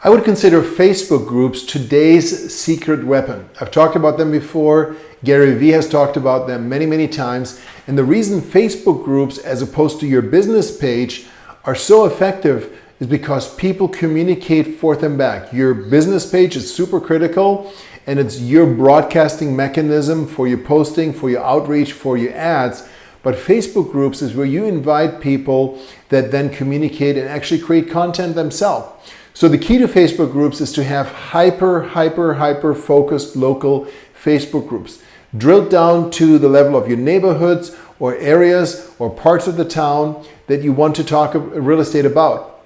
I would consider Facebook groups today's secret weapon. I've talked about them before. Gary Vee has talked about them many, many times. And the reason Facebook groups, as opposed to your business page, are so effective is because people communicate forth and back. Your business page is super critical, and it's your broadcasting mechanism for your posting, for your outreach, for your ads. But Facebook groups is where you invite people that then communicate and actually create content themselves. So the key to Facebook groups is to have hyper focused local Facebook groups, drilled down to the level of your neighborhoods or areas or parts of the town that you want to talk real estate about.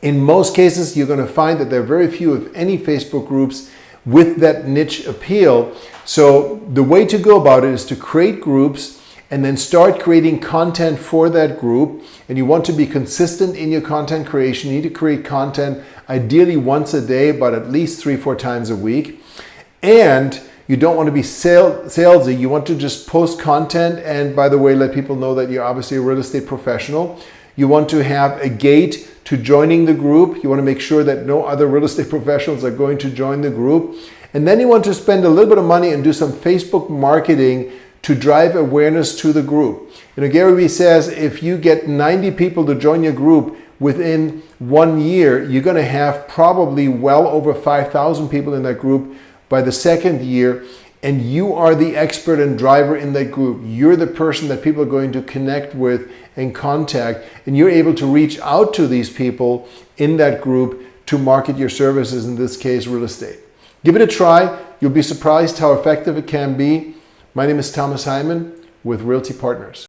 In most cases, you're going to find that there are very few, if any, Facebook groups with that niche appeal. So the way to go about it is to create groups and then start creating content for that group. And you want to be consistent in your content creation. You need to create content ideally once a day, but at least 3-4 times a week. And you don't want to be salesy. You want to just post content and, by the way, let people know that you're obviously a real estate professional. You want to have a gate to joining the group. You want to make sure that no other real estate professionals are going to join the group. And then you want to spend a little bit of money and do some Facebook marketing to drive awareness to the group. You know, Gary Vee says if you get 90 people to join your group within 1 year, you're going to have probably well over 5,000 people in that group by the second year, and you are the expert and driver in that group. You're the person that people are going to connect with and contact, and you're able to reach out to these people in that group to market your services, in this case, real estate. Give it a try. You'll be surprised how effective it can be. My name is Thomas Hyman with Realty Partners.